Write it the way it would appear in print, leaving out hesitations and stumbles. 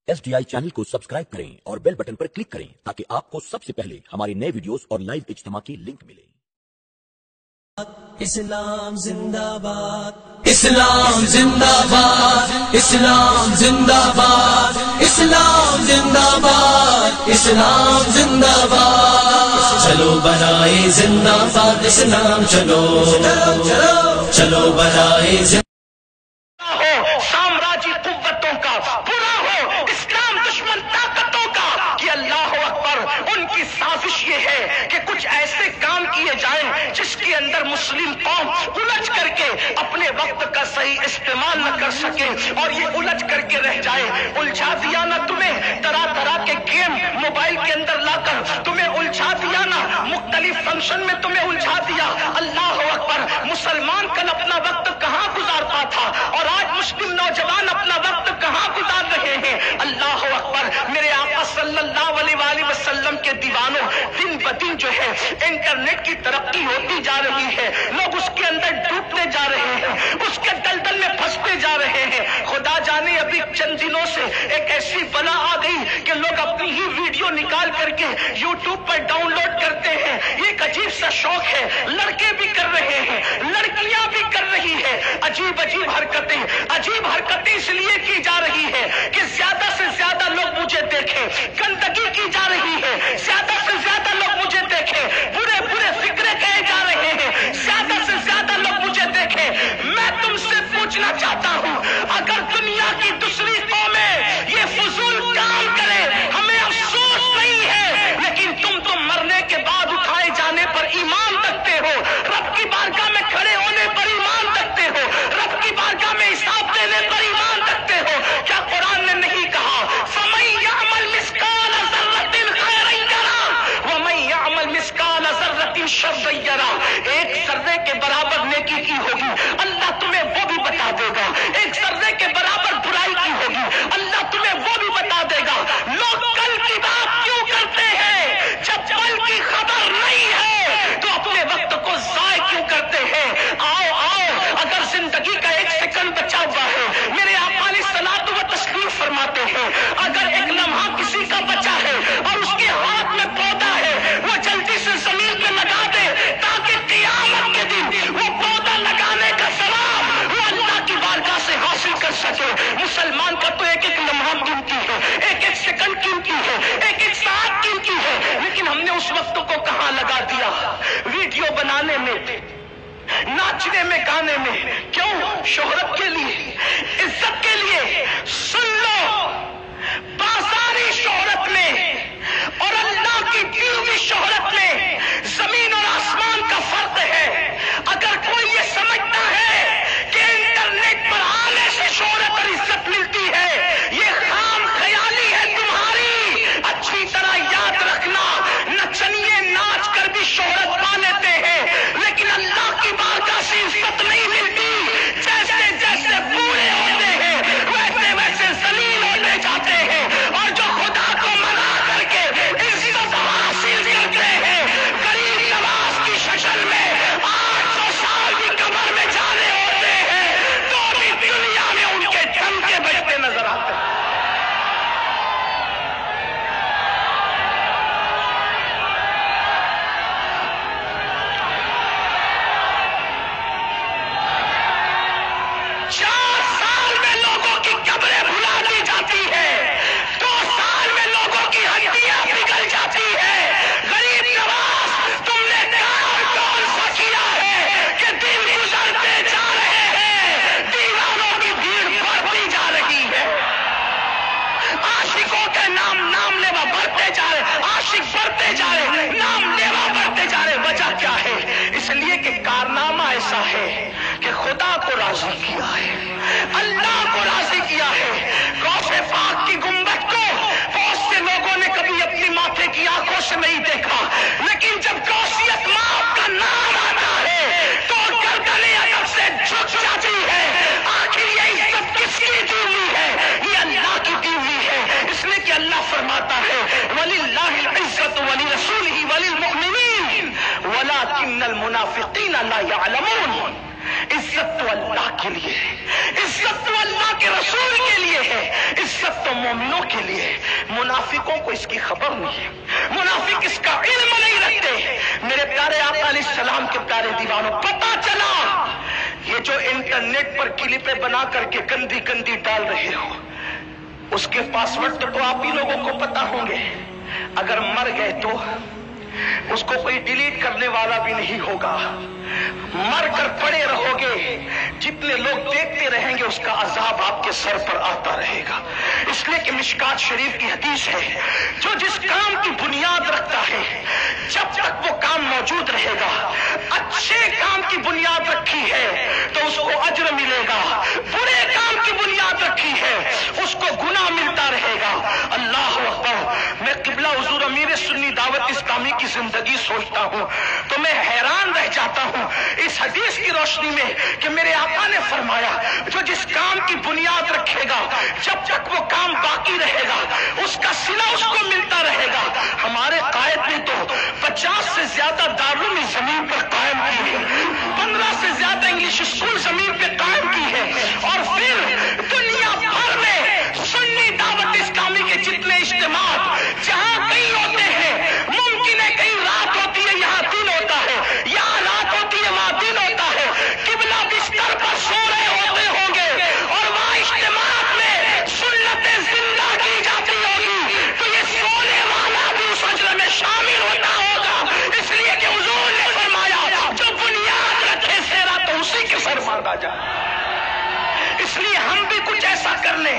SDI channel को subscribe करें और बेल बटन पर क्लिक करें ताकि आपको सबसे पहले हमारे नए वीडियोस और लाइव इज्तिमा की लिंक मिले। इस्लाम जिंदाबाद, इस्लाम जिंदाबाद, इस्लाम जिंदाबाद, इस्लाम जिंदाबाद, इस्लाम जिंदाबाद। चलो बनाए जिंदाबाद इस्लाम, चलो चलो चलो बनाए हो साम्राज्य कुव्वतों का, बुरा हो इस्लाम दुश्मन ताकतों का कि अल्लाह अकबर। उनकी साजिश ये है कि कुछ ऐसे काम किए जाएं जिसके अंदर मुस्लिम कौम उलझ करके अपने वक्त का सही इस्तेमाल न कर सके और ये उलझ करके रह जाए। उलझा दिया ना तुम्हें तरह तरह के गेम मोबाइल के अंदर लाकर, तुम्हें उलझा दिया ना मुख्तलिफ फंक्शन में तुम्हें उलझा दिया। अल्लाह अकबर। मुसलमान कल अपना वक्त कहाँ गुजारता था और आज मुस्लिम नौजवान अपना वक्त कहाँ गुजार रहे हैं। अल्लाह अकबर। मेरे आका सल्लल्लाहु अलैहि वसल्लम के दीवानों, दिन ब दिन जो है इंटरनेट की तरक्की होती जा रही है, लोग उसके अंदर डूबते जा रहे हैं, उसके दलदल में फंसते जा रहे हैं। खुदा जाने अभी चंद दिनों से एक ऐसी बला आ गई कि लोग अपनी ही वीडियो निकाल करके यूट्यूब पर डाउनलोड करते हैं। ये एक अजीब सा शौक है, लड़के भी कर रहे हैं, लड़कियां भी कर रही है। अजीब अजीब हरकतें इसलिए की जा रही है कि ज्यादा से ज्यादा लोग मुझे देखें। गंदगी की जा रही है, ज्यादा से ज्यादा लोग मुझे देखें। बुरे बुरे फिक्रे कहे जा रहे हैं, ज्यादा से ज्यादा लोग मुझे देखें। मैं तुमसे पूछना चाहता हूं, अगर दुनिया की दूसरी कौमें ये फजूल काम करे, हमें अफसोस नहीं है, लेकिन तुम तो मरने के बाद उठाए जाने पर ईमान रखते हो, रब की बारगाह में खड़े होने पर ईमान रखते हो, रब की बारगाह में हिसाब देने पर ईमान रखते हो। क्या कुरान ने नहीं कहा फमन यअमल मिस्काल ज़र्रतिन खैरन यरा व मन यअमल मिस्काल ज़र्रतिन शर्रन यरा। एक सर्रे के बराबर नेकी की होगी, अल्लाह तुम्हें वो भी बता देगा। एक सर्रे के बराबर बुराई की होगी, अल्लाह तुम्हें वो भी बता देगा। लोग कल की बात क्यों करते हैं जब कल की खबर नहीं है, तो अपने वक्त को ज़ाय क्यों करते हैं। आओ आओ, अगर जिंदगी का एक सेकंड बचा हुआ है, मेरे आका अलैहिस्सलातु व तस्लीम फरमाते हैं, अगर एक लम्हा किसी का बचा है और उसके हाथ में पौधा है, वो जल्दी से जमीन पे लगा दे ताकि क़यामत के दिन वो पौधा लगाने का सवाब वो अल्लाह की बारगाह से हासिल कर सके। मुसलमान का तो एक एक लम्हा कीमती है, एक एक सेकंड कीमती है, एक एक साथ कीमती है, लेकिन हमने उस वक्त को कहाँ लगा दिया? वीडियो बनाने में, नाचने में, गाने में। क्यों? शोहरत के लिए, इज्जत के लिए। सुन लो, बाजारी शोहरत में और अल्लाह की दी हुई शोहरत में जमीन और आसमान का फर्क है। अगर कोई ये समझता है कि इंटरनेट पर आने से शोहरत और इज्जत मिलती है, ये खाम ख्याली है तुम्हारी। अच्छी तरह याद रखना, नचनिए नाच कर भी शोहरत पा लेते हैं, लेकिन अल्लाह की बारगाह से इज्जत नहीं मिलती। जैसे जैसे पूरे होते हैं वैसे वैसे जलील होते जाते हैं, और जो खुदा को मना करके इज्जत हासिल करते हैं, गरीब नवाज की शक्ल में 800 साल की कब्र में जाने होते हैं, तो भी दुनिया में उनके दम के बजते नजर आते हैं। इसलिए कि कारनामा ऐसा है कि खुदा को राजी किया है, अल्लाह को राजी किया है। गौसे पाक की गुंबद को बहुत से लोगों ने कभी अपनी माथे की आंखों से नहीं देखा, लेकिन जब गौसियत माफ का नाम आता है तो गर्दने अदब से झुक जाती है। आखिर ये इज्जत किसकी दी हुई है? ये अल्लाह की दी हुई है। इसलिए कि अल्लाह फरमाता है वलिल्लाहिल इज्जतु वलिरसूलिही वलिलमुमिनीन वलाकिन्नल मुनाफिकीन ला यअलमून। इज्जत तो अल्लाह के लिए है, इज्जत तो अल्लाह के रसूल के लिए है, इज्जत तो मोमिनों के मुनाफिकों को इसकी खबर नहीं है, मुनाफिक इसका इल्म नहीं रखते। मेरे प्यारे आका अलैहिस्सलाम के प्यारे दीवानों, पता चला ये जो इंटरनेट पर क्लिपें बना करके गंदी गंदी डाल रहे हो, उसके पासवर्ड तो आप ही लोगों को पता होंगे। अगर मर गए तो उसको कोई डिलीट करने वाला भी नहीं होगा, मर कर पड़े रहोगे, जितने लोग देखते रहेंगे उसका अजाब आपके सर पर आता रहेगा। इसलिए कि मिशकात शरीफ की हदीस है, जो जिस काम की बुनियाद रखता है जब तक वो काम मौजूद रहेगा, अच्छे काम की बुनियाद रखी है तो उसको अज्र मिलेगा, बुरे काम की बुनियाद रखी है उसको गुनाह मिलता रहेगा। अल्लाह अकबर। मैं किबला हुजूर अमीर सुन्नी दावत इस्लामी की जिंदगी सोचता हूँ तो मैं हैरान रह जाता हूँ इस हदीस की रोशनी में कि मेरे आका ने फरमाया, जो जिस काम की बुनियाद रखेगा जब तक वो काम बाकी रहेगा उसका सिला उसको मिलता रहेगा। हमारे कायद ने तो 50 से ज्यादा दारुल जमीन पर कायम की है, 15 से ज्यादा इंग्लिश स्कूल जमीन पे कायम की है, और फिर दुनिया भर में सुन्नी दावत इस्लामी के जितने इज्तिमा जहां कहीं होते हैं, मुमकिन है कहीं रात होती है यहाँ दिन होता है, यहाँ रात होती है वहां दिन होता है, किबला बिस्तर पर सो रहे होते होंगे और वहां इज्तिमात में सुन्नतें जिंदा की जाती होगी, तो ये सोने वाला भी उस अजर में शामिल होता होगा। इसलिए कि हुजूर ने फरमाया, जो बुनियाद रखे सेरा तो उसी के सर मांगा जाए। इसलिए हम भी कुछ ऐसा कर लें